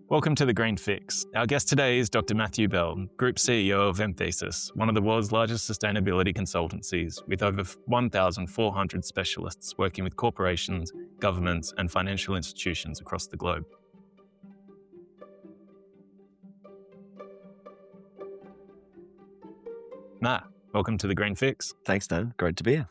Welcome to The Green Fix. Our guest today is Dr. Matthew Bell, Group CEO of Anthesis, one of the world's largest sustainability consultancies, with over 1,400 specialists working with corporations, governments, and financial institutions across the globe. Matt, welcome to The Green Fix. Thanks, Dan. Great to be here.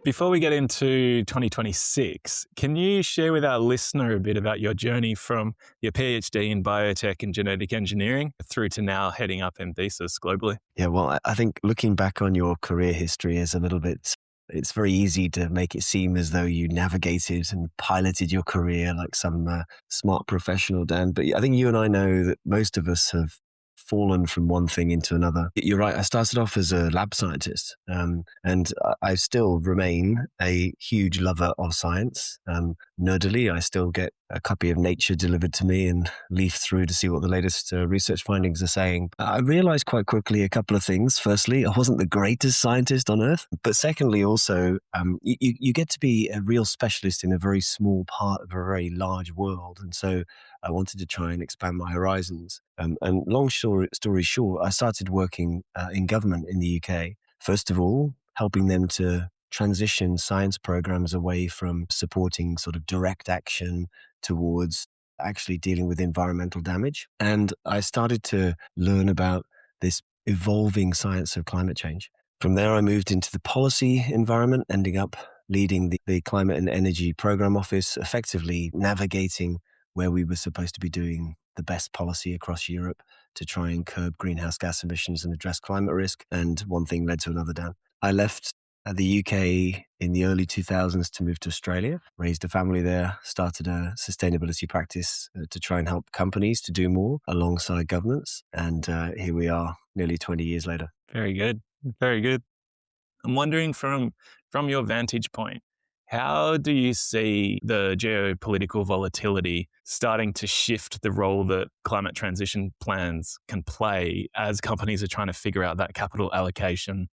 Before we get into 2026, can you share with our listener a bit about your journey from your PhD in biotech and genetic engineering through to now heading up Anthesis globally? Yeah, well, I think looking back on your career history is a little bit, it's very easy to make it seem as though you navigated and piloted your career like some smart professional, Dan. But I think you and I know that most of us have fallen from one thing into another. You're right. I started off as a lab scientist, and I still remain a huge lover of science. Nerdily, I still get a copy of Nature delivered to me and leaf through to see what the latest research findings are saying. I realized quite quickly a couple of things. Firstly, I wasn't the greatest scientist on earth, but secondly, also, you get to be a real specialist in a very small part of a very large world. And so I wanted to try and expand my horizons. And long story short, I started working in government in the UK. First of all, helping them to transition science programs away from supporting sort of direct action towards actually dealing with environmental damage. And I started to learn about this evolving science of climate change. From there, I moved into the policy environment, ending up leading the Climate and Energy Program Office, effectively navigating where we were supposed to be doing the best policy across Europe to try and curb greenhouse gas emissions and address climate risk. And one thing led to another, Dan. I left the UK in the early 2000s to move to Australia, raised a family there, started a sustainability practice to try and help companies to do more alongside governments. And here we are nearly 20 years later. Very good. Very good. I'm wondering from your vantage point, how do you see the geopolitical volatility starting to shift the role that climate transition plans can play as companies are trying to figure out that capital allocation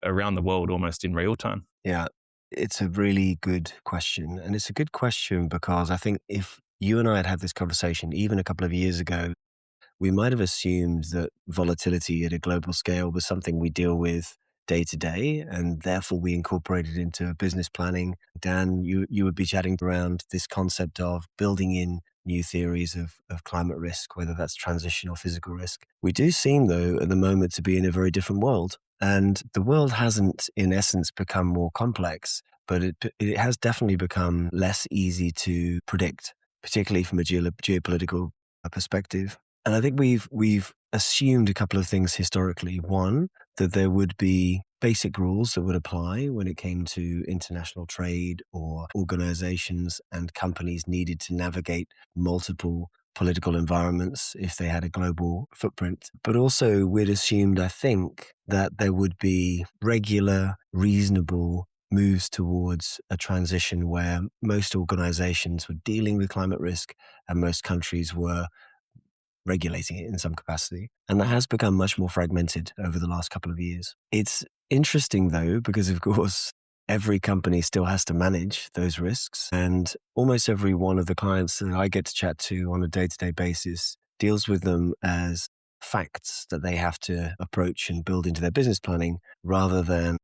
around the world almost in real time? Yeah, it's a really good question. And it's a good question because I think if you and I had this conversation even a couple of years ago, we might have assumed that volatility at a global scale was something we deal with day to day, and therefore we incorporated into business planning. Dan, you would be chatting around this concept of building in new theories of climate risk, whether that's transition or physical risk. We do seem, though, at the moment to be in a very different world. And the world hasn't, in essence, become more complex, but it has definitely become less easy to predict, particularly from a geopolitical perspective. And I think we've assumed a couple of things historically. One, that there would be basic rules that would apply when it came to international trade, or organizations and companies needed to navigate multiple political environments if they had a global footprint. But also we'd assumed, I think, that there would be regular, reasonable moves towards a transition where most organizations were dealing with climate risk and most countries were regulating it in some capacity. And that has become much more fragmented over the last couple of years. It's interesting, though, because, of course, every company still has to manage those risks. And almost every one of the clients that I get to chat to on a day-to-day basis deals with them as facts that they have to approach and build into their business planning, rather than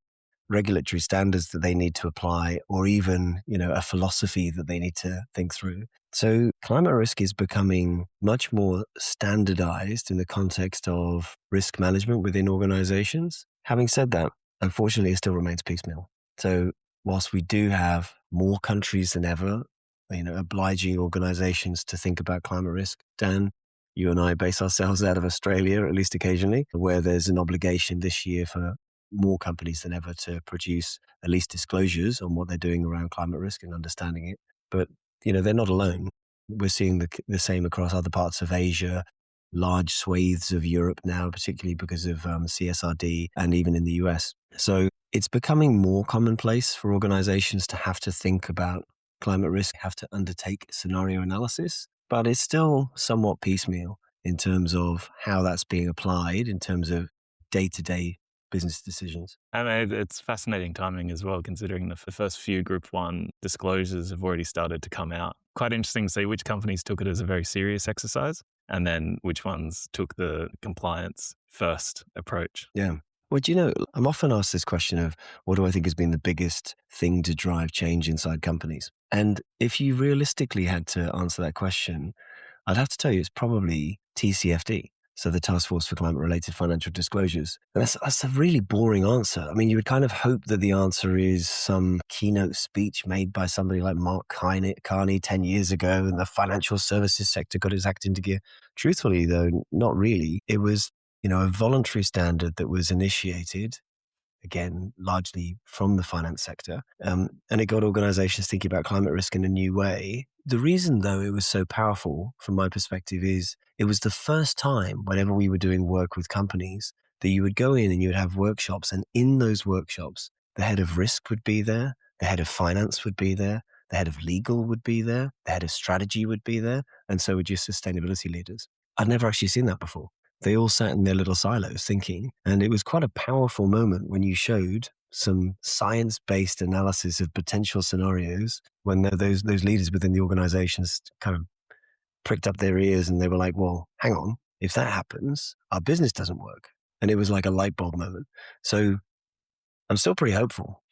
regulatory standards that they need to apply, or even, a philosophy that they need to think through. So climate risk is becoming much more standardized in the context of risk management within organizations. Having said that, unfortunately, it still remains piecemeal. So whilst we do have more countries than ever, obliging organizations to think about climate risk, Dan, you and I base ourselves out of Australia, at least occasionally, where there's an obligation this year for more companies than ever to produce at least disclosures on what they're doing around climate risk and understanding it. But, they're not alone. We're seeing the same across other parts of Asia, large swathes of Europe now, particularly because of CSRD, and even in the US. So it's becoming more commonplace for organizations to have to think about climate risk, have to undertake scenario analysis, but it's still somewhat piecemeal in terms of how that's being applied in terms of day-to-day business decisions. And it's fascinating timing as well, considering the first few Group 1 disclosures have already started to come out quite interesting to see which companies took it as a very serious exercise and then which ones took the compliance first approach. Yeah. Well, do you know, I'm often asked this question of what do I think has been the biggest thing to drive change inside companies? And if you realistically had to answer that question, I'd have to tell you it's probably TCFD. So the Task Force for Climate Related Financial Disclosures. And that's a really boring answer. I mean, you would kind of hope that the answer is some keynote speech made by somebody like Mark Carney 10 years ago, and the financial services sector got its act into gear. Truthfully, though, not really. It was, a voluntary standard that was initiated, again, largely from the finance sector. And it got organizations thinking about climate risk in a new way. The reason, though, it was so powerful from my perspective is it was the first time whenever we were doing work with companies that you would go in and you would have workshops. And in those workshops, the head of risk would be there, the head of finance would be there, the head of legal would be there, the head of strategy would be there, and so would your sustainability leaders. I'd never actually seen that before. They all sat in their little silos thinking. And it was quite a powerful moment when you showed some science-based analysis of potential scenarios when those leaders within the organizations kind of pricked up their ears and they were like, well, hang on, if that happens, our business doesn't work. And it was like a light bulb moment. So I'm still pretty hopeful.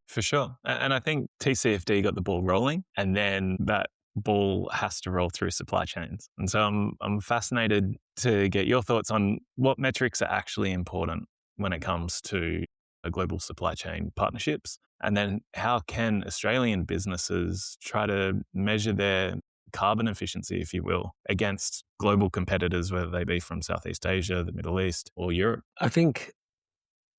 For sure. And I think TCFD got the ball rolling, and then that ball has to roll through supply chains. And so I'm fascinated to get your thoughts on what metrics are actually important when it comes to a global supply chain partnerships. And then how can Australian businesses try to measure their carbon efficiency, if you will, against global competitors, whether they be from Southeast Asia, the Middle East, or Europe? I think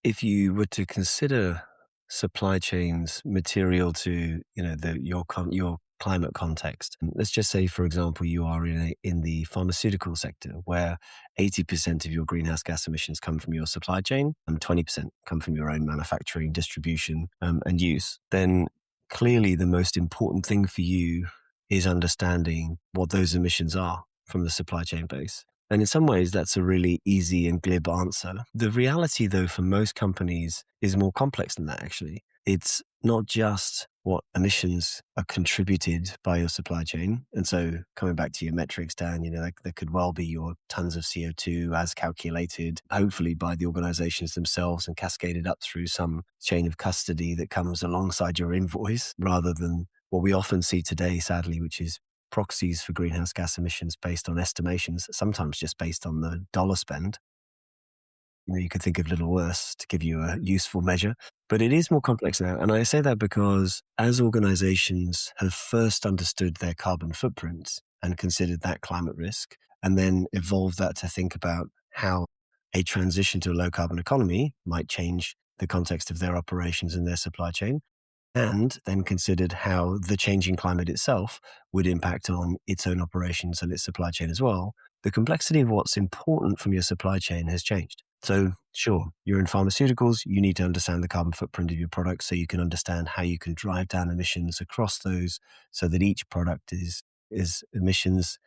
if you were to consider supply chains material to your climate context, let's just say, for example, you are in the pharmaceutical sector where 80% of your greenhouse gas emissions come from your supply chain and 20% come from your own manufacturing, distribution, and use, then clearly the most important thing for you is understanding what those emissions are from the supply chain base. And in some ways, that's a really easy and glib answer. The reality, though, for most companies is more complex than that, actually. It's not just what emissions are contributed by your supply chain. And so coming back to your metrics, Dan, there could well be your tons of CO2 as calculated, hopefully by the organizations themselves and cascaded up through some chain of custody that comes alongside your invoice, rather than what we often see today, sadly, which is proxies for greenhouse gas emissions based on estimations, sometimes just based on the dollar spend. You could think of little worse to give you a useful measure, but it is more complex now. And I say that because as organizations have first understood their carbon footprints and considered that climate risk, and then evolved that to think about how a transition to a low carbon economy might change the context of their operations and their supply chain, and then considered how the changing climate itself would impact on its own operations and its supply chain as well, the complexity of what's important from your supply chain has changed. So sure, you're in pharmaceuticals, you need to understand the carbon footprint of your product so you can understand how you can drive down emissions across those so that each product is emissions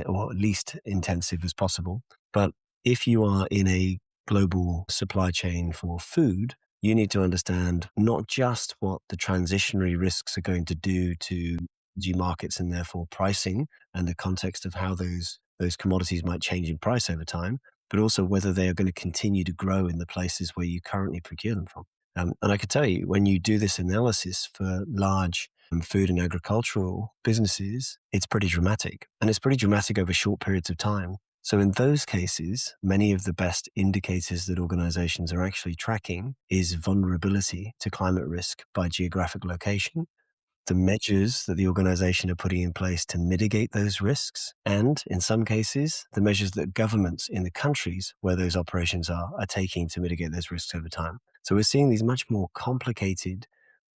or at least intensive as possible. But if you are in a global supply chain for food, you need to understand not just what the transitionary risks are going to do to energy markets and therefore pricing and the context of how those commodities might change in price over time, but also whether they are going to continue to grow in the places where you currently procure them from. And I could tell you, when you do this analysis for large food and agricultural businesses, it's pretty dramatic. And it's pretty dramatic over short periods of time. So in those cases, many of the best indicators that organizations are actually tracking is vulnerability to climate risk by geographic location, the measures that the organization are putting in place to mitigate those risks, and in some cases, the measures that governments in the countries where those operations are taking to mitigate those risks over time. So we're seeing these much more complicated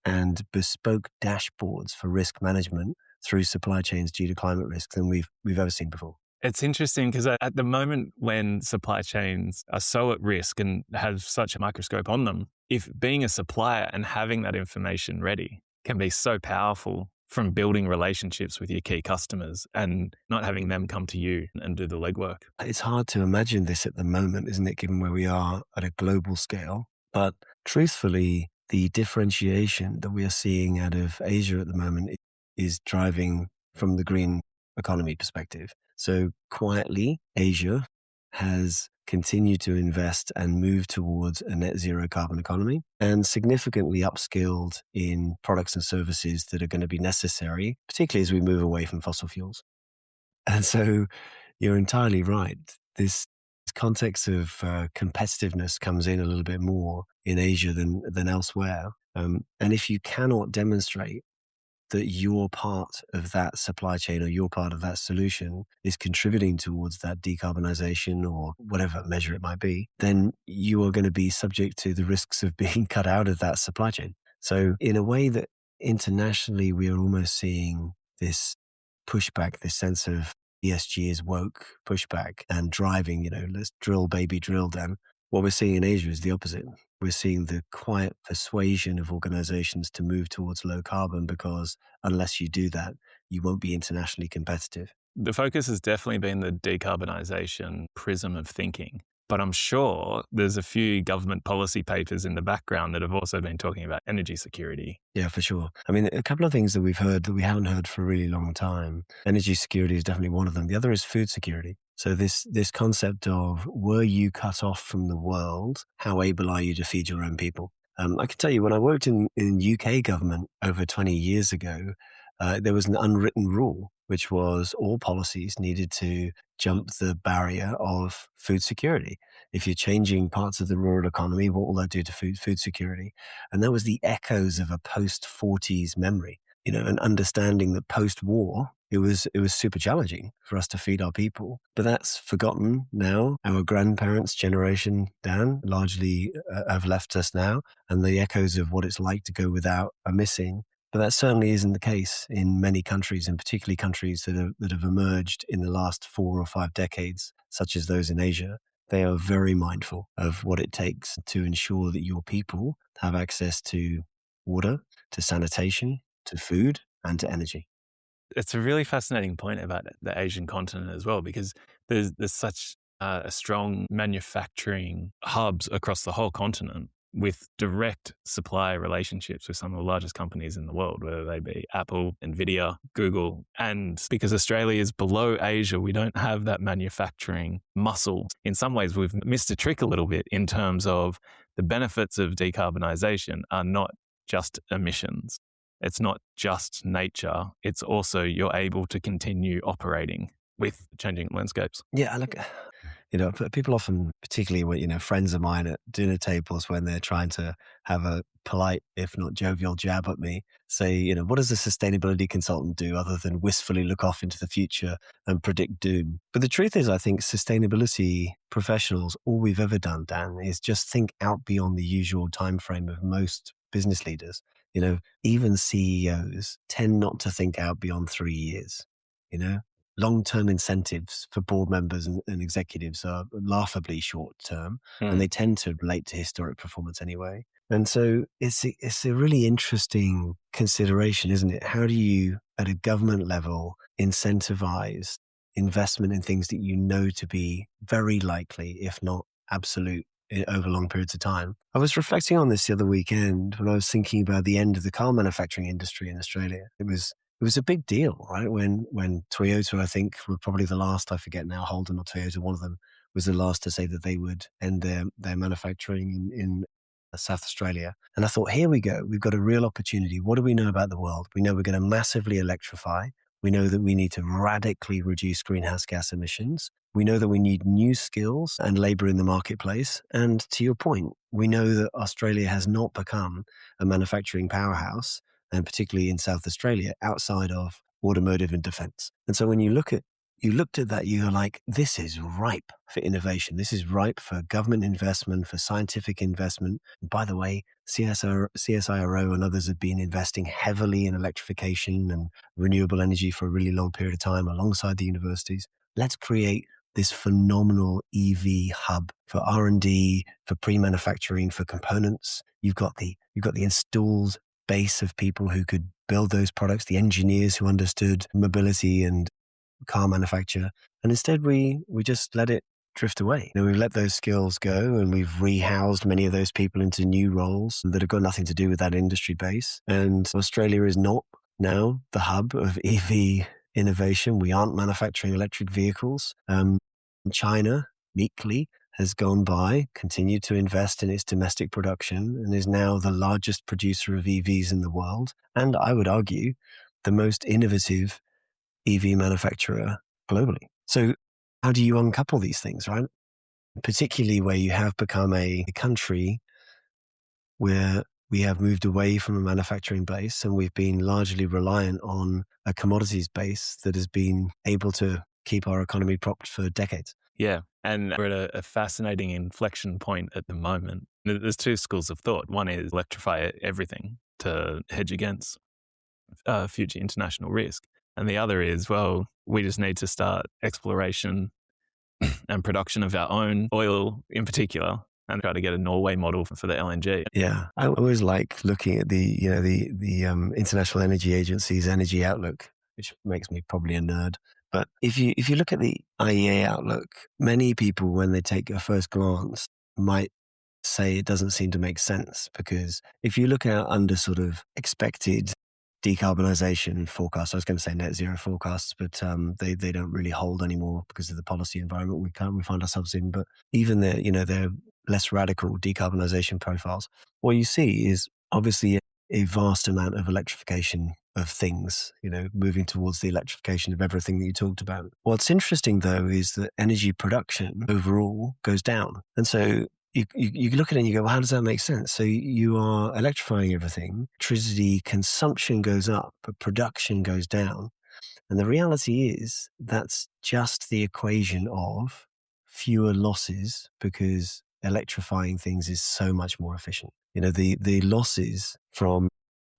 and bespoke dashboards for risk management through supply chains due to climate risk than we've ever seen before. It's interesting because at the moment when supply chains are so at risk and have such a microscope on them, if being a supplier and having that information ready can be so powerful from building relationships with your key customers and not having them come to you and do the legwork. It's hard to imagine this at the moment, isn't it, given where we are at a global scale? But truthfully, the differentiation that we are seeing out of Asia at the moment is driving from the green economy perspective. So quietly, Asia has continued to invest and move towards a net zero carbon economy and significantly upskilled in products and services that are going to be necessary, particularly as we move away from fossil fuels. And so you're entirely right. This context of competitiveness comes in a little bit more in Asia than elsewhere. And if you cannot demonstrate that your part of that supply chain or your part of that solution is contributing towards that decarbonisation or whatever measure it might be, then you are going to be subject to the risks of being cut out of that supply chain. So in a way that internationally we are almost seeing this pushback, this sense of ESG is woke pushback and driving, let's drill, baby, drill them. What we're seeing in Asia is the opposite. We're seeing the quiet persuasion of organizations to move towards low carbon because unless you do that, you won't be internationally competitive. The focus has definitely been the decarbonisation prism of thinking. But I'm sure there's a few government policy papers in the background that have also been talking about energy security. Yeah, for sure. I mean, a couple of things that we've heard that we haven't heard for a really long time. Energy security is definitely one of them. The other is food security. So this concept of, were you cut off from the world? How able are you to feed your own people? I can tell you, when I worked in UK government over 20 years ago, there was an unwritten rule, which was all policies needed to jump the barrier of food security. If you're changing parts of the rural economy, what will that do to food security? And that was the echoes of a post-40s memory, and understanding that post-war, it was super challenging for us to feed our people. But that's forgotten now. Our grandparents' generation, Dan, largely have left us now, and the echoes of what it's like to go without are missing. But that certainly isn't the case in many countries, and particularly countries that have emerged in the last 4 or 5 decades, such as those in Asia. They are very mindful of what it takes to ensure that your people have access to water, to sanitation, to food, and to energy. It's a really fascinating point about the Asian continent as well, because there's such a strong manufacturing hubs across the whole continent with direct supply relationships with some of the largest companies in the world, whether they be Apple, Nvidia, Google. And because Australia is below Asia, we don't have that manufacturing muscle. In some ways, we've missed a trick a little bit in terms of the benefits of decarbonisation are not just emissions. It's not just nature. It's also you're able to continue operating with changing landscapes. Yeah, look, people often, particularly when, friends of mine at dinner tables, when they're trying to have a polite, if not jovial jab at me, say, what does a sustainability consultant do other than wistfully look off into the future and predict doom? But the truth is, I think sustainability professionals, all we've ever done, Dan, is just think out beyond the usual time frame of most business leaders. Even CEOs tend not to think out beyond 3 years. Long-term incentives for board members and executives are laughably short-term, and they tend to relate to historic performance anyway. And so it's a really interesting consideration, isn't it? How do you, at a government level, incentivize investment in things that you know to be very likely, if not absolute, over long periods of time? I was reflecting on this the other weekend when I was thinking about the end of the car manufacturing industry in Australia. It was a big deal, right? When Toyota, I think, were probably the last, I forget now, Holden or Toyota, one of them was the last to say that they would end their manufacturing in South Australia. And I thought, here we go. We've got a real opportunity. What do we know about the world? We know we're going to massively electrify. We know that we need to radically reduce greenhouse gas emissions. We know that we need new skills and labor in the marketplace. And to your point, we know that Australia has not become a manufacturing powerhouse, and particularly in South Australia, outside of automotive and defense. And so when you looked at that, you're like, this is ripe for innovation. This is ripe for government investment, for scientific investment. And by the way, CSIRO and others have been investing heavily in electrification and renewable energy for a really long period of time alongside the universities. Let's create this phenomenal EV hub for R&D, for pre-manufacturing, for components. You've got the installed base of people who could build those products, the engineers who understood mobility and car manufacture. And instead we just let it drift away. We've let those skills go, and we've rehoused many of those people into new roles that have got nothing to do with that industry base. And Australia is not now the hub of EV innovation. We aren't manufacturing electric vehicles. China, meekly, has gone by, continued to invest in its domestic production, and is now the largest producer of EVs in the world. And I would argue, the most innovative EV manufacturer globally. So, how do you uncouple these things, right? Particularly where you have become a country where we have moved away from a manufacturing base and we've been largely reliant on a commodities base that has been able to keep our economy propped for decades. Yeah. And we're at a fascinating inflection point at the moment. There's two schools of thought. One is electrify everything to hedge against future international risk. And the other is, well, we just need to start exploration and production of our own oil in particular and try to get a Norway model for the LNG. Yeah, I always like looking at the International Energy Agency's energy outlook, which makes me probably a nerd. But if you look at the IEA outlook, many people, when they take a first glance, might say it doesn't seem to make sense, because if you look out under sort of expected decarbonisation forecasts, I was going to say net zero forecasts, but they don't really hold anymore because of the policy environment we find ourselves in. But even their less radical decarbonisation profiles, what you see is obviously a vast amount of electrification of things, moving towards the electrification of everything that you talked about. What's interesting, though, is that energy production overall goes down. And so you look at it and you go, well, how does that make sense? So you are electrifying everything. Electricity consumption goes up, but production goes down. And the reality is that's just the equation of fewer losses, because electrifying things is so much more efficient. The losses from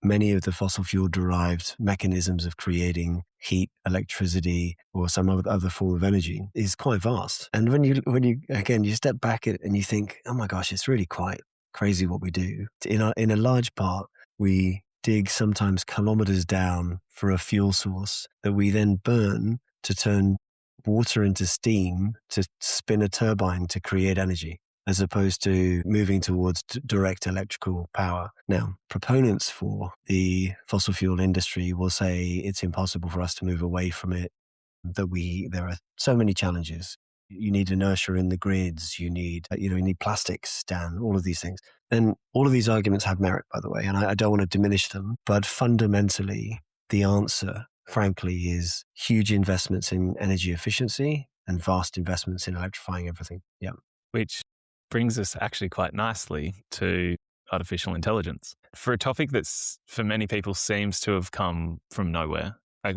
many of the fossil fuel derived mechanisms of creating heat, electricity, or some other form of energy is quite vast. And when you step back and you think, oh my gosh, it's really quite crazy what we do. In a large part, we dig sometimes kilometers down for a fuel source that we then burn to turn water into steam to spin a turbine to create energy, as opposed to moving towards direct electrical power. Now, proponents for the fossil fuel industry will say it's impossible for us to move away from it, that there are so many challenges. You need inertia in the grids, you need plastics down, all of these things. And all of these arguments have merit, by the way, and I don't want to diminish them, but fundamentally, the answer, frankly, is huge investments in energy efficiency and vast investments in electrifying everything. Yeah. Which brings us actually quite nicely to artificial intelligence, for a topic that's for many people seems to have come from nowhere. I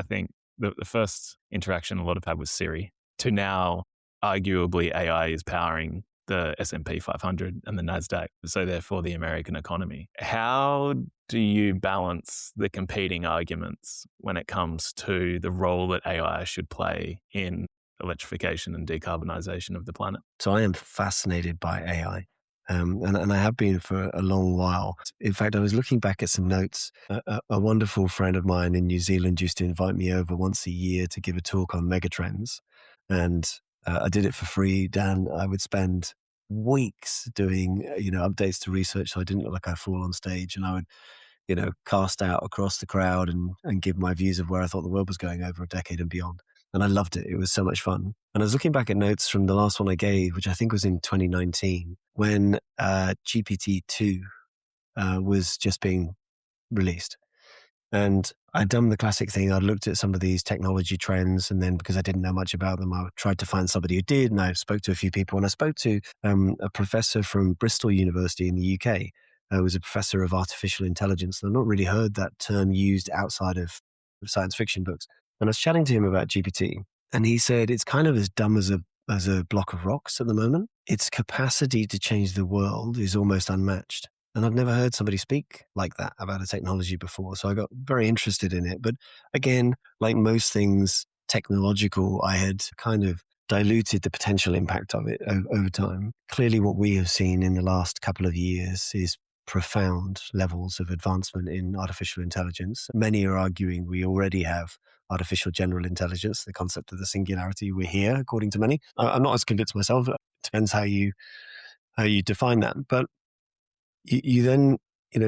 think the first interaction a lot of had was Siri, to now arguably AI is powering the S&P 500 and the NASDAQ, so therefore the American economy. How do you balance the competing arguments when it comes to the role that AI should play in electrification and decarbonisation of the planet? So I am fascinated by AI. And I have been for a long while. In fact, I was looking back at some notes. A wonderful friend of mine in New Zealand used to invite me over once a year to give a talk on Megatrends. And I did it for free, Dan. I would spend weeks doing, updates to research, so I didn't look like I fall on stage. And I would, cast out across the crowd and give my views of where I thought the world was going over a decade and beyond. And I loved it. It was so much fun. And I was looking back at notes from the last one I gave, which I think was in 2019, when GPT-2 was just being released. And I'd done the classic thing. I'd looked at some of these technology trends, and then because I didn't know much about them, I tried to find somebody who did, and I spoke to a few people. And I spoke to a professor from Bristol University in the UK, who was a professor of artificial intelligence. And I've not really heard that term used outside of science fiction books. And I was chatting to him about GPT, and he said it's kind of as dumb as a block of rocks at the moment. Its capacity to change the world is almost unmatched. And I've never heard somebody speak like that about a technology before. So I got very interested in it. But again, like most things technological, I had kind of diluted the potential impact of it over time. Clearly, what we have seen in the last couple of years is profound levels of advancement in artificial intelligence. Many are arguing we already have artificial general intelligence, the concept of the singularity. We're here, according to many. I'm not as convinced myself. It depends how you define that. But you then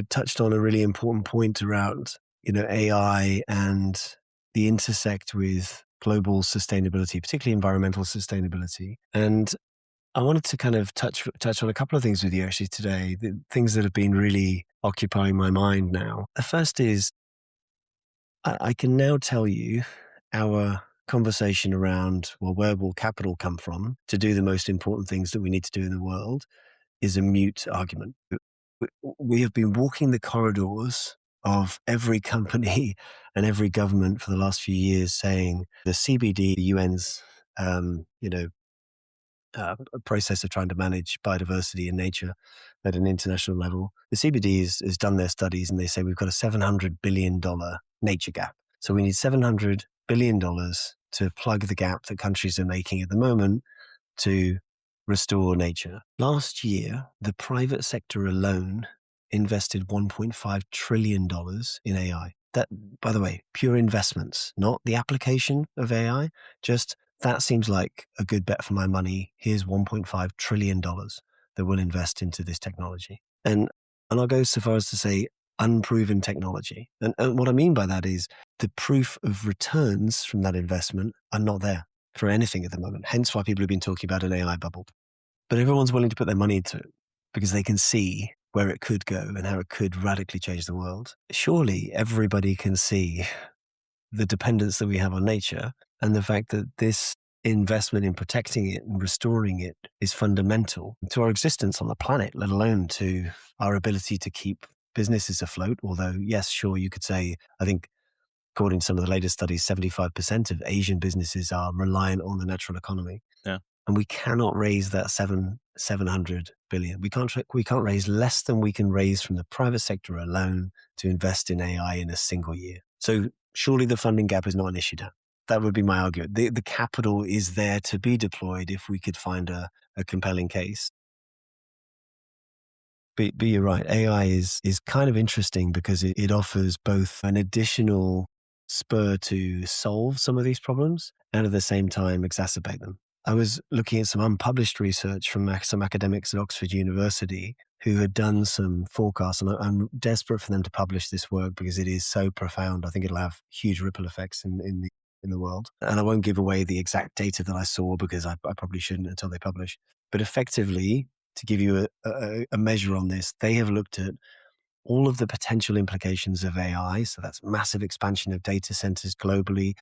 touched on a really important point around AI and the intersect with global sustainability, particularly environmental sustainability. And I wanted to kind of touch on a couple of things with you actually today, the things that have been really occupying my mind now. The first is I can now tell you our conversation around, well, where will capital come from to do the most important things that we need to do in the world is a mute argument. We have been walking the corridors of every company and every government for the last few years saying the CBD, the UN's, a process of trying to manage biodiversity and nature at an international level. The CBD has done their studies and they say we've got a $700 billion nature gap. So we need $700 billion to plug the gap that countries are making at the moment to restore nature. Last year, the private sector alone invested $1.5 trillion in AI. That, by the way, pure investments, not the application of AI, just that seems like a good bet for my money. Here's $1.5 trillion that we'll invest into this technology. And I'll go so far as to say unproven technology. And what I mean by that is the proof of returns from that investment are not there for anything at the moment. Hence why people have been talking about an AI bubble. But everyone's willing to put their money into it because they can see where it could go and how it could radically change the world. Surely everybody can see the dependence that we have on nature and the fact that this investment in protecting it and restoring it is fundamental to our existence on the planet, let alone to our ability to keep businesses afloat. Although, yes, sure, you could say, I think, according to some of the latest studies, 75% of Asian businesses are reliant on the natural economy. Yeah. And we cannot raise that 700 billion. We can't raise less than we can raise from the private sector alone to invest in AI in a single year. So surely the funding gap is not an issue now. That would be my argument. The capital is there to be deployed if we could find a compelling case. But you're right. AI is kind of interesting because it offers both an additional spur to solve some of these problems and at the same time exacerbate them. I was looking at some unpublished research from some academics at Oxford University who had done some forecasts, and I'm desperate for them to publish this work because it is so profound. I think it'll have huge ripple effects in the world. And I won't give away the exact data that I saw because I probably shouldn't until they publish. But effectively, to give you a measure on this, they have looked at all of the potential implications of AI. So that's massive expansion of data centers globally,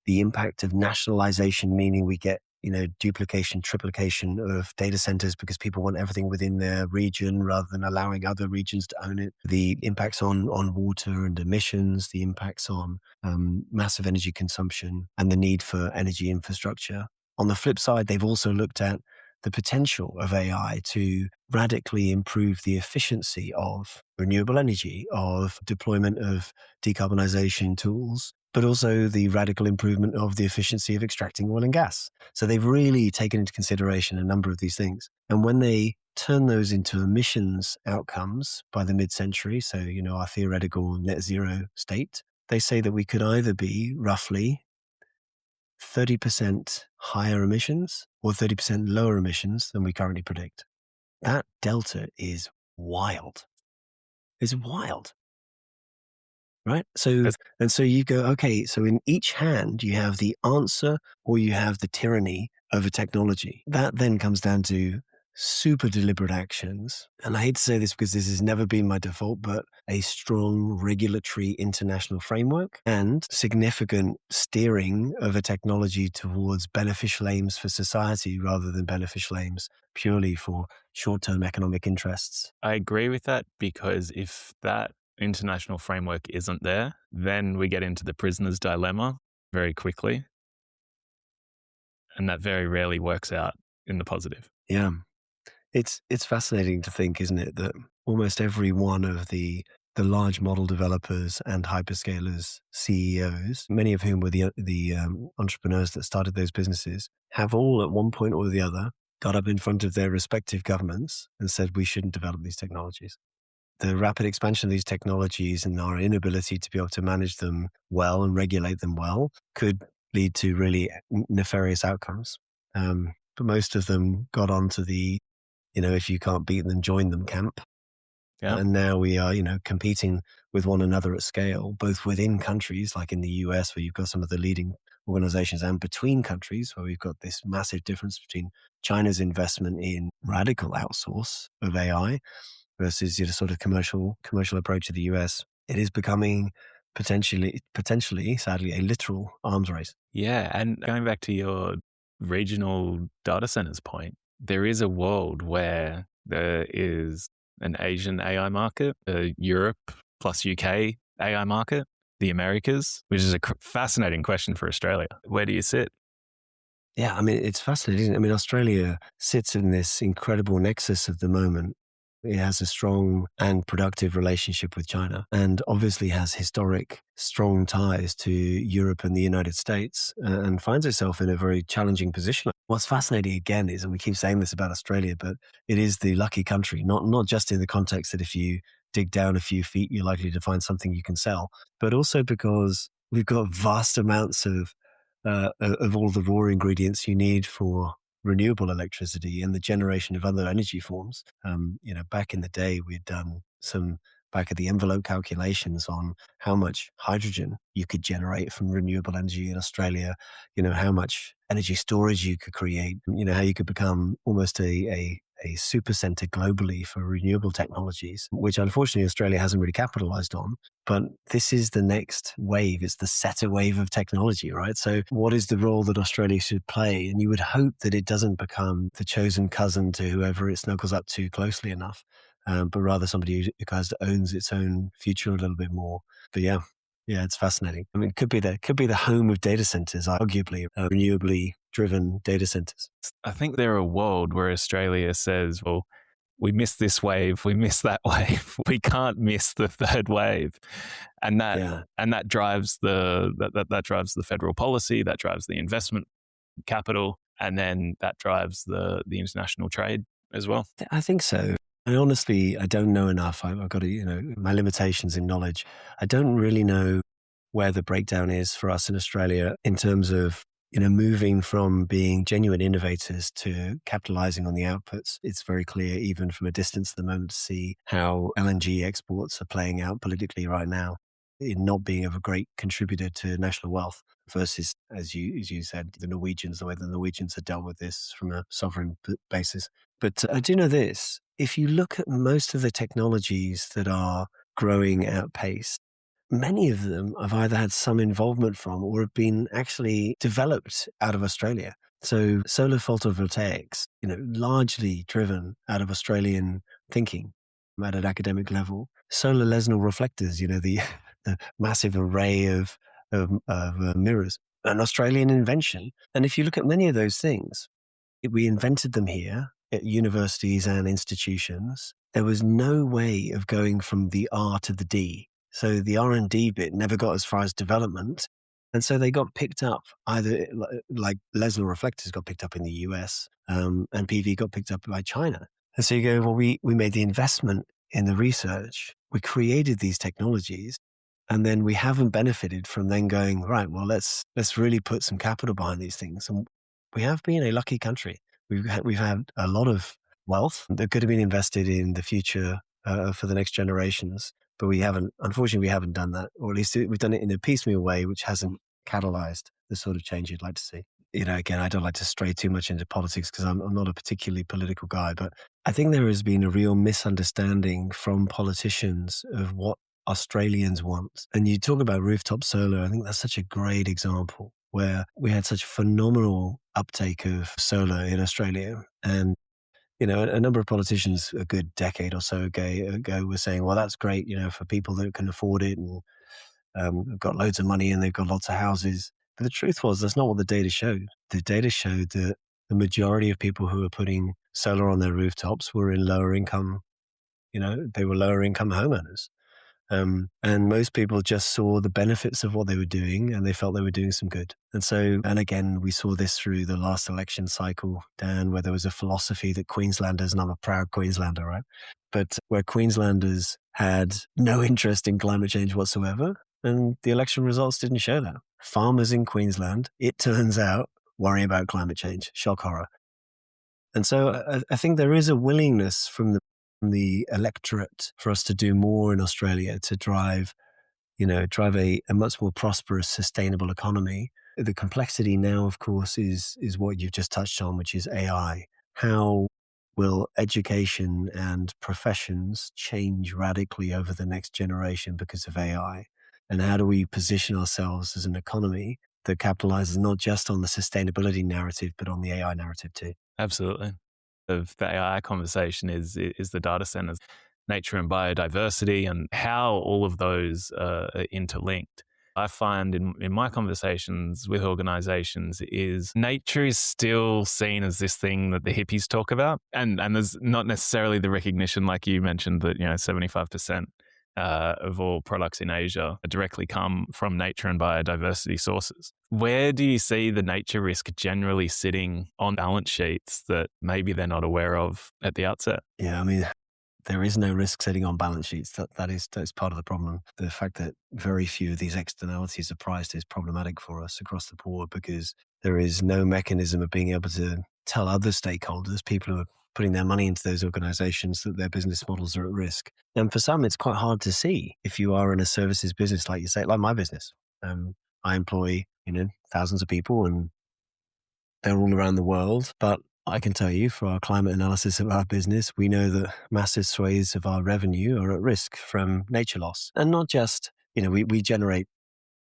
the impact of nationalization, meaning we get duplication, triplication of data centers because people want everything within their region rather than allowing other regions to own it. The impacts on water and emissions, the impacts on massive energy consumption and the need for energy infrastructure. On the flip side, they've also looked at the potential of AI to radically improve the efficiency of renewable energy, of deployment of decarbonisation tools, but also the radical improvement of the efficiency of extracting oil and gas. So they've really taken into consideration a number of these things. And when they turn those into emissions outcomes by the mid-century, so, our theoretical net zero state, they say that we could either be roughly 30% higher emissions or 30% lower emissions than we currently predict. That delta is wild. It's wild. Right? So you go, okay, so in each hand, you have the answer or you have the tyranny of a technology. That then comes down to super deliberate actions. And I hate to say this because this has never been my default, but a strong regulatory international framework and significant steering of a technology towards beneficial aims for society rather than beneficial aims purely for short-term economic interests. I agree with that because if that international framework isn't there, then we get into the prisoner's dilemma very quickly. And that very rarely works out in the positive. Yeah. It's fascinating to think, isn't it, that almost every one of the large model developers and hyperscalers CEOs, many of whom were the entrepreneurs that started those businesses, have all at one point or the other got up in front of their respective governments and said, we shouldn't develop these technologies. The rapid expansion of these technologies and our inability to be able to manage them well and regulate them well could lead to really nefarious outcomes. But most of them got onto the, if you can't beat them, join them camp. Yeah. And now we are, competing with one another at scale, both within countries, like in the US, where you've got some of the leading organizations, and between countries, where we've got this massive difference between China's investment in radical outsource of AI versus sort of commercial approach of the US. It is becoming potentially, sadly, a literal arms race. Yeah. And going back to your regional data centers point, there is a world where there is an Asian AI market, a Europe plus UK AI market, the Americas, which is a fascinating question for Australia. Where do you sit? Yeah, I mean, it's fascinating. I mean, Australia sits in this incredible nexus at the moment. It has a strong and productive relationship with China, and obviously has historic, strong ties to Europe and the United States, and finds itself in a very challenging position. What's fascinating again is, and we keep saying this about Australia, but it is the lucky country, not just in the context that if you dig down a few feet, you're likely to find something you can sell, but also because we've got vast amounts of all the raw ingredients you need for renewable electricity and the generation of other energy forms. Back in the day, we'd done some back of the envelope calculations on how much hydrogen you could generate from renewable energy in Australia, how much energy storage you could create, how you could become almost a super center globally for renewable technologies, which unfortunately Australia hasn't really capitalized on. But this is the next wave. It's the setter wave of technology, right? So what is the role that Australia should play? And you would hope that it doesn't become the chosen cousin to whoever it snuggles up to closely enough, but rather somebody who kind of owns its own future a little bit more. But yeah, it's fascinating. I mean, it could be the home of data centers, arguably renewably driven data centers. I think there are a world where Australia says, well, we missed this wave, we missed that wave, we can't miss the third wave, and that drives that drives the federal policy, that drives the investment capital, and then that drives the international trade as well. I think so. I honestly, I don't know enough. I've got my limitations in knowledge. I don't really know where the breakdown is for us in Australia in terms of moving from being genuine innovators to capitalizing on the outputs. It's very clear, even from a distance at the moment, to see how LNG exports are playing out politically right now in not being of a great contributor to national wealth versus, as you said, the Norwegians, the way the Norwegians have dealt with this from a sovereign basis. But I do know this. If you look at most of the technologies that are growing at pace, many of them have either had some involvement from or have been actually developed out of Australia. So solar photovoltaics, largely driven out of Australian thinking at an academic level. Solar lesnal reflectors, the massive array of mirrors, an Australian invention. And if you look at many of those things, we invented them here at universities and institutions. There was no way of going from the R to the D. So the R&D bit never got as far as development. And so they got picked up either like lesnal reflectors got picked up in the US and PV got picked up by China. And so you go, well, we made the investment in the research. We created these technologies. And then we haven't benefited from then going, right, well, let's really put some capital behind these things. And we have been a lucky country. We've had a lot of wealth that could have been invested in the future for the next generations. But unfortunately, we haven't done that, or at least we've done it in a piecemeal way, which hasn't catalyzed the sort of change you'd like to see. Again, I don't like to stray too much into politics because I'm not a particularly political guy, but I think there has been a real misunderstanding from politicians of what Australians want. And you talk about rooftop solar, I think that's such a great example where we had such phenomenal uptake of solar in Australia. And a number of politicians a good decade or so ago were saying, well, that's great, for people that can afford it and have got loads of money and they've got lots of houses. But the truth was, that's not what the data showed. The data showed that the majority of people who were putting solar on their rooftops were in lower income, they were lower income homeowners. And most people just saw the benefits of what they were doing and they felt they were doing some good. And again, we saw this through the last election cycle, Dan, where there was a philosophy that Queenslanders, and I'm a proud Queenslander, right? But where Queenslanders had no interest in climate change whatsoever. And the election results didn't show that. Farmers in Queensland, it turns out, worry about climate change. Shock horror. And so I think there is a willingness from the the electorate for us to do more in Australia to drive a much more prosperous, sustainable economy. The complexity now, of course, is what you've just touched on, which is AI. How will education and professions change radically over the next generation because of AI? And how do we position ourselves as an economy that capitalizes not just on the sustainability narrative, but on the AI narrative too? Absolutely. Of the AI conversation is the data centers, nature and biodiversity, and how all of those are interlinked. I find in my conversations with organizations is nature is still seen as this thing that the hippies talk about. And there's not necessarily the recognition, like you mentioned, that 75% of all products in Asia directly come from nature and biodiversity sources. Where do you see the nature risk generally sitting on balance sheets that maybe they're not aware of at the outset? Yeah, I mean, there is no risk sitting on balance sheets. That's part of the problem. The fact that very few of these externalities are priced is problematic for us across the board because there is no mechanism of being able to tell other stakeholders, people who are putting their money into those organizations, that their business models are at risk. And for some, it's quite hard to see if you are in a services business, like you say, like my business. I employ, thousands of people, and they're all around the world. But I can tell you, for our climate analysis of our business, we know that massive swathes of our revenue are at risk from nature loss. And not just, we generate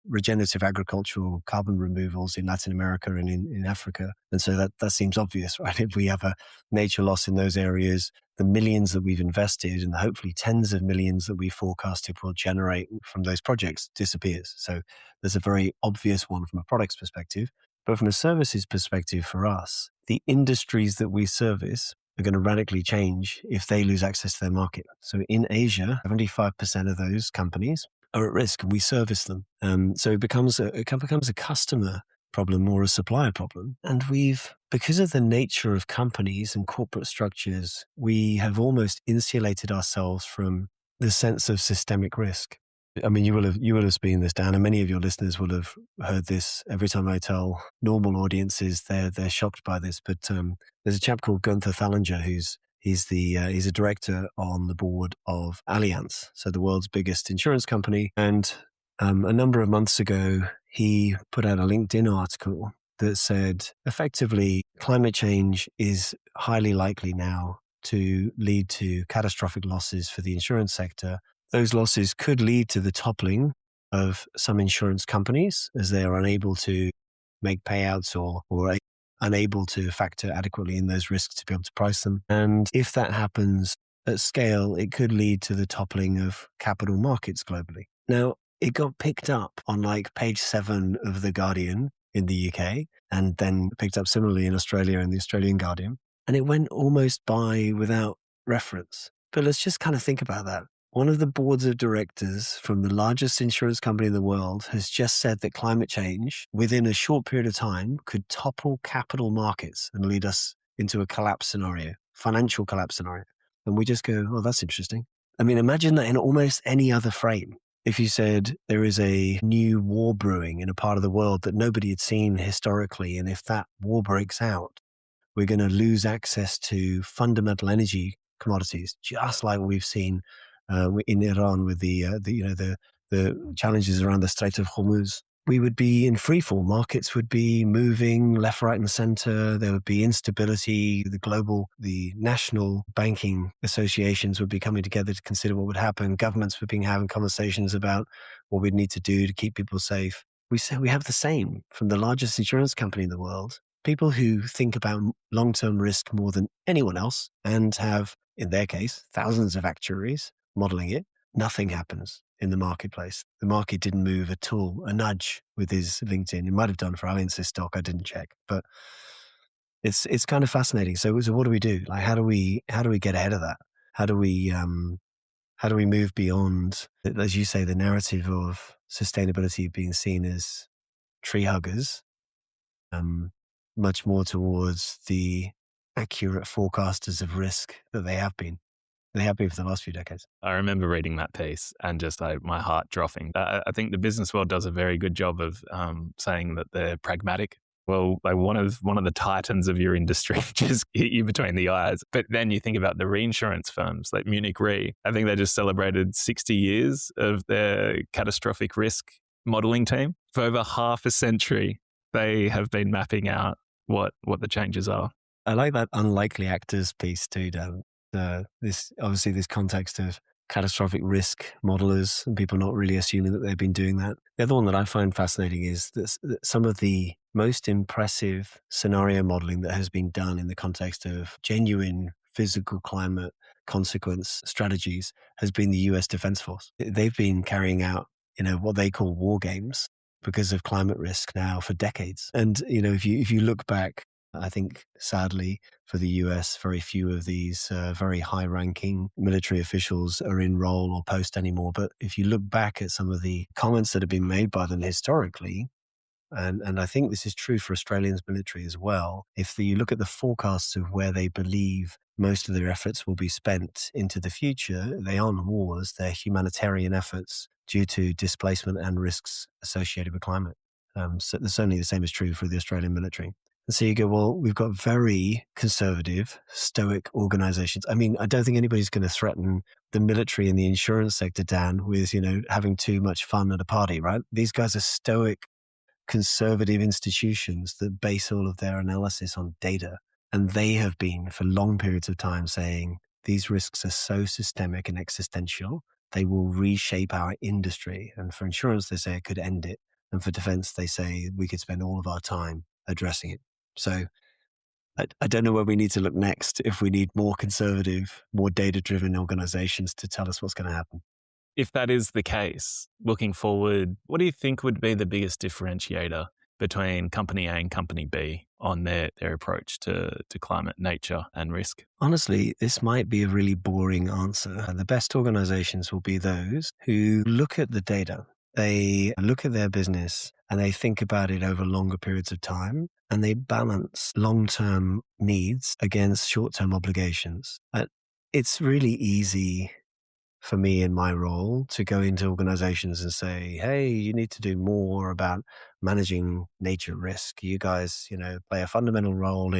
regenerative agricultural carbon removals in Latin America and in Africa. And so that seems obvious, right? If we have a nature loss in those areas, the millions that we've invested and hopefully tens of millions that we forecasted will generate from those projects disappears. So there's a very obvious one from a product's perspective. But from a services perspective for us, the industries that we service are going to radically change if they lose access to their market. So in Asia, 75% of those companies are at risk, and we service them. So it becomes a customer problem or a supplier problem. And because of the nature of companies and corporate structures, we have almost insulated ourselves from the sense of systemic risk. I mean, you will have seen this, Dan, and many of your listeners will have heard this. Every time I tell normal audiences, they're shocked by this. But there's a chap called Gunther Thallinger he's a director on the board of Allianz, so the world's biggest insurance company. And a number of months ago, he put out a LinkedIn article that said, effectively, climate change is highly likely now to lead to catastrophic losses for the insurance sector. Those losses could lead to the toppling of some insurance companies as they are unable to make payouts or unable to factor adequately in those risks to be able to price them. And if that happens at scale, it could lead to the toppling of capital markets globally. Now, it got picked up on page 7 of The Guardian in the UK, and then picked up similarly in Australia in the Australian Guardian. And it went almost by without reference. But let's just kind of think about that. One of the boards of directors from the largest insurance company in the world has just said that climate change within a short period of time could topple capital markets and lead us into a collapse scenario, financial collapse scenario. And we just go, oh, that's interesting. I mean, imagine that in almost any other frame. If you said there is a new war brewing in a part of the world that nobody had seen historically, and if that war breaks out, we're going to lose access to fundamental energy commodities, just like we've seen in Iran with the challenges around the Strait of Hormuz. We would be in freefall. Markets would be moving left, right, and center. There would be instability. The national banking associations would be coming together to consider what would happen. Governments would be having conversations about what we'd need to do to keep people safe. We say we have the same from the largest insurance company in the world. People who think about long-term risk more than anyone else and have, in their case, thousands of actuaries modeling it, nothing happens in the marketplace. The market didn't move at all, a nudge with his LinkedIn. It might have done for Allianz's stock, I didn't check, but it's kind of fascinating. So what do we do? How do we get ahead of that? How do we move beyond, as you say, the narrative of sustainability being seen as tree huggers, much more towards the accurate forecasters of risk that they have been. They have been for the last few decades. I remember reading that piece and just my heart dropping. I think the business world does a very good job of saying that they're pragmatic Well, like one of the titans of your industry just hit you between the eyes. But then you think about the reinsurance firms like Munich Re. I think they just celebrated 60 years of their catastrophic risk modeling team. For over half a century, they have been mapping out what the changes are. I like that unlikely actors piece too, Dan. This obviously this context of catastrophic risk modelers and people not really assuming that they've been doing that. The other one that I find fascinating is that some of the most impressive scenario modeling that has been done in the context of genuine physical climate consequence strategies has been the US Defense Force. They've been carrying out, what they call war games because of climate risk now for decades. And, if you look back, I think sadly for the US, very few of these very high ranking military officials are in role or post anymore. But if you look back at some of the comments that have been made by them historically, and I think this is true for Australia's military as well, if you look at the forecasts of where they believe most of their efforts will be spent into the future, they aren't wars, they're humanitarian efforts due to displacement and risks associated with climate. So certainly the same is true for the Australian military. And so you go, well, we've got very conservative, stoic organizations. I mean, I don't think anybody's going to threaten the military and the insurance sector, Dan, with, having too much fun at a party, right? These guys are stoic, conservative institutions that base all of their analysis on data. And they have been for long periods of time saying these risks are so systemic and existential, they will reshape our industry. And for insurance, they say it could end it. And for defense, they say we could spend all of our time addressing it. So I don't know where we need to look next if we need more conservative, more data-driven organizations to tell us what's going to happen. If that is the case, looking forward, what do you think would be the biggest differentiator between company A and company B on their approach to climate, nature, and risk? Honestly, this might be a really boring answer. The best organizations will be those who look at the data. They look at their business and they think about it over longer periods of time and they balance long-term needs against short-term obligations. It's really easy for me in my role to go into organizations and say, hey, you need to do more about managing nature risk. You guys, play a fundamental role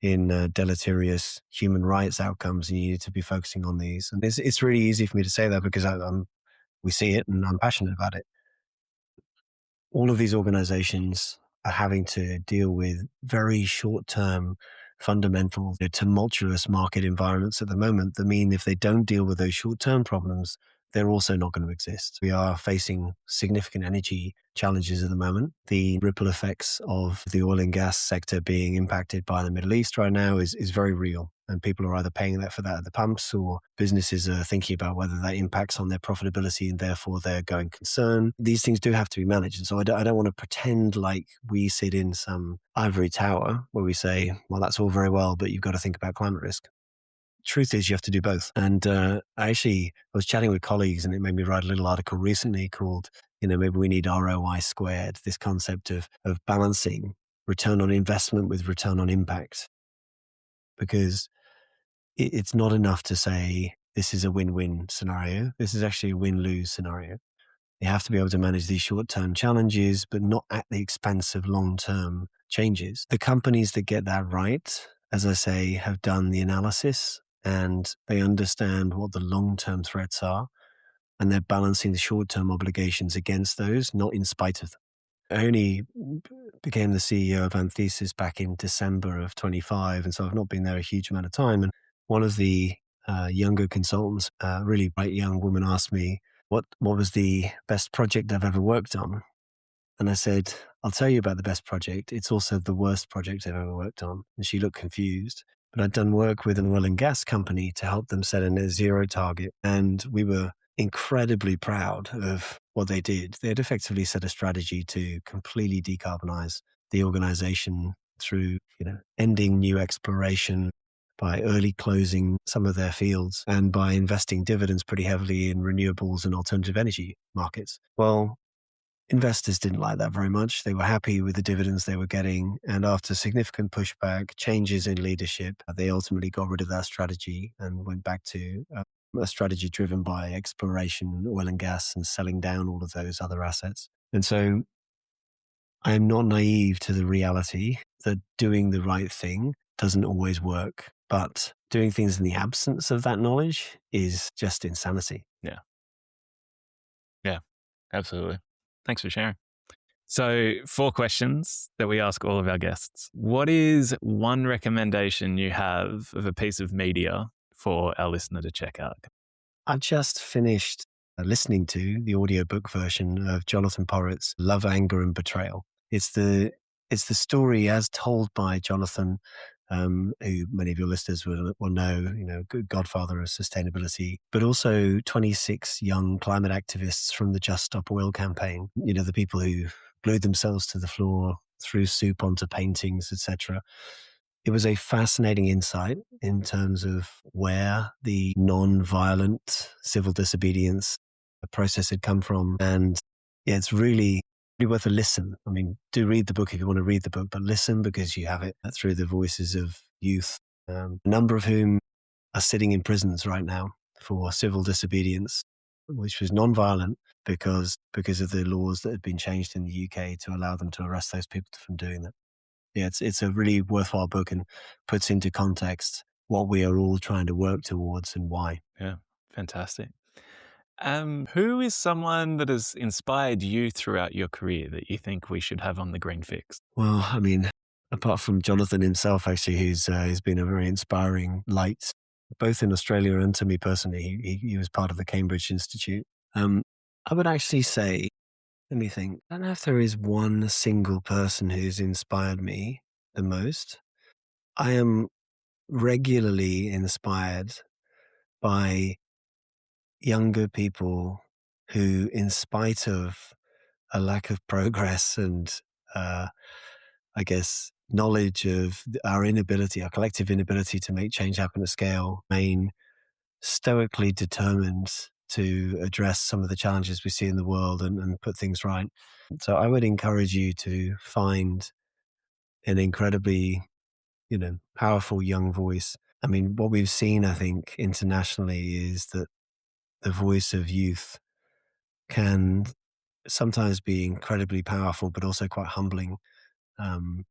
in deleterious human rights outcomes, and you need to be focusing on these. And it's really easy for me to say that because we see it and I'm passionate about it. All of these organizations are having to deal with very short-term, fundamental, tumultuous market environments at the moment that mean if they don't deal with those short-term problems, they're also not going to exist. We are facing significant energy challenges at the moment. The ripple effects of the oil and gas sector being impacted by the Middle East right now is very real. And people are either paying that for that at the pumps, or businesses are thinking about whether that impacts on their profitability and therefore they're going concern. These things do have to be managed. And so I don't want to pretend like we sit in some ivory tower where we say, well, that's all very well, but you've got to think about climate risk. Truth is you have to do both. And I was chatting with colleagues and it made me write a little article recently called, maybe we need ROI squared, this concept of balancing return on investment with return on impact. Because it's not enough to say this is a win-win scenario. This is actually a win-lose scenario. You have to be able to manage these short-term challenges, but not at the expense of long-term changes. The companies that get that right, as I say, have done the analysis and they understand what the long-term threats are, and they're balancing the short-term obligations against those, not in spite of them. I only became the CEO of Anthesis back in December of 25, and so I've not been there a huge amount of time. And one of the younger consultants, a really bright young woman, asked me, what was the best project I've ever worked on? And I said, I'll tell you about the best project. It's also the worst project I've ever worked on. And she looked confused. But I'd done work with an oil and gas company to help them set a net zero target. And we were incredibly proud of what they did. They had effectively set a strategy to completely decarbonize the organization through, ending new exploration, by early closing some of their fields, and by investing dividends pretty heavily in renewables and alternative energy markets. Well, investors didn't like that very much. They were happy with the dividends they were getting. And after significant pushback, changes in leadership, they ultimately got rid of that strategy and went back to a strategy driven by exploration, oil and gas, and selling down all of those other assets. And so I am not naive to the reality that doing the right thing doesn't always work, but doing things in the absence of that knowledge is just insanity. Yeah. Yeah, absolutely. Thanks for sharing. So, 4 questions that we ask all of our guests. What is one recommendation you have of a piece of media for our listener to check out? I just finished listening to the audiobook version of Jonathan Porritt's Love, Anger and Betrayal. It's the story as told by Jonathan, who many of your listeners will know, good godfather of sustainability, but also 26 young climate activists from the Just Stop Oil campaign, the people who glued themselves to the floor, threw soup onto paintings, etc. It was a fascinating insight in terms of where the non-violent civil disobedience process had come from. And yeah, it's really worth a listen. I mean, do read the book if you want to read the book, but listen because you have it through the voices of youth, a number of whom are sitting in prisons right now for civil disobedience, which was non-violent because of the laws that had been changed in the UK to allow them to arrest those people from doing that. Yeah, it's a really worthwhile book and puts into context what we are all trying to work towards and why. Yeah, fantastic. Who is someone that has inspired you throughout your career that you think we should have on the Green Fix? Well, I mean, apart from Jonathan himself, actually, he's been a very inspiring light, both in Australia and to me personally. He was part of the Cambridge Institute. I would actually say, let me think. I don't know if there is one single person who's inspired me the most. I am regularly inspired by younger people who, in spite of a lack of progress and, I guess, knowledge of our inability, our collective inability to make change happen at scale, remain stoically determined to address some of the challenges we see in the world and put things right. So I would encourage you to find an incredibly, powerful young voice. I mean, what we've seen, I think, internationally is that the voice of youth can sometimes be incredibly powerful, but also quite humbling. Um,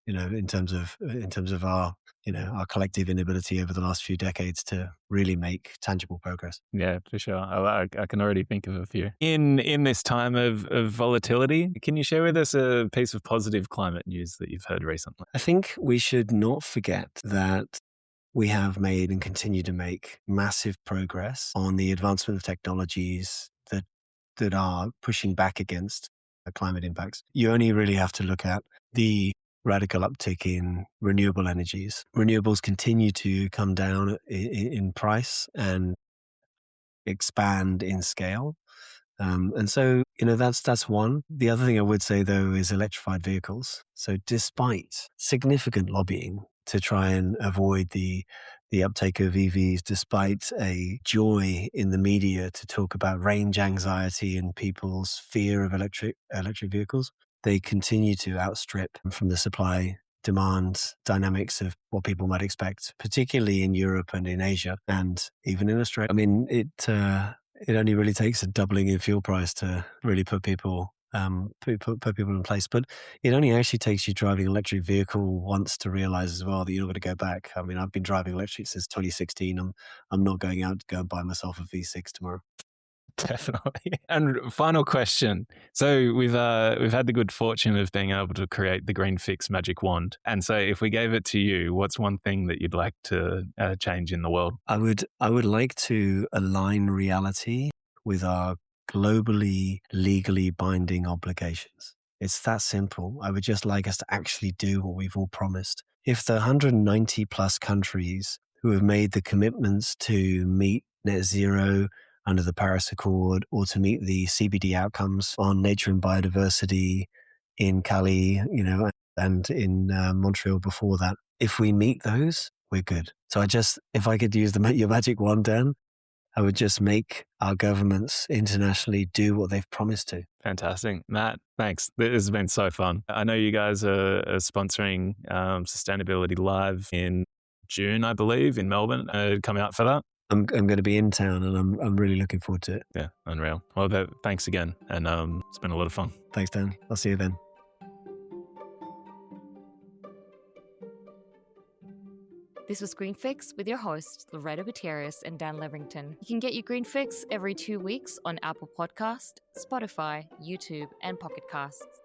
in terms of our our collective inability over the last few decades to really make tangible progress. Yeah, for sure. I can already think of a few. In this time of volatility, can you share with us a piece of positive climate news that you've heard recently? I think we should not forget that we have made and continue to make massive progress on the advancement of technologies that are pushing back against the climate impacts. You only really have to look at the radical uptick in renewable energies. Renewables continue to come down in price and expand in scale. And so, that's one. The other thing I would say, though, is electrified vehicles. So despite significant lobbying to try and avoid the uptake of EVs, despite a joy in the media to talk about range anxiety and people's fear of electric vehicles, they continue to outstrip from the supply demand dynamics of what people might expect, particularly in Europe and in Asia and even in Australia. I mean, it only really takes a doubling in fuel price to really put people put people in place. But it only actually takes you driving an electric vehicle once to realize as well that you're not going to go back. I mean, I've been driving electric since 2016. I'm not going out to go and buy myself a V6 tomorrow. Definitely. And final question. So we've had the good fortune of being able to create the Green Fix magic wand. And so if we gave it to you, what's one thing that you'd like to change in the world? I would like to align reality with our globally legally binding obligations. It's that simple. I would just like us to actually do what we've all promised. If the 190 plus countries who have made the commitments to meet net zero under the Paris Accord or to meet the CBD outcomes on nature and biodiversity in Cali, and in Montreal before that, if we meet those, we're good. So if I could use your magic wand, Dan, I would just make our governments internationally do what they've promised to. Fantastic. Matt, thanks. This has been so fun. I know you guys are sponsoring Sustainability Live in June, I believe, in Melbourne. Coming out for that? I'm going to be in town and I'm really looking forward to it. Yeah, unreal. Well, thanks again. And it's been a lot of fun. Thanks, Dan. I'll see you then. This was Green Fix with your hosts, Loretta Gutierrez and Dan Leverington. You can get your Green Fix every 2 weeks on Apple Podcast, Spotify, YouTube, and Pocket Casts.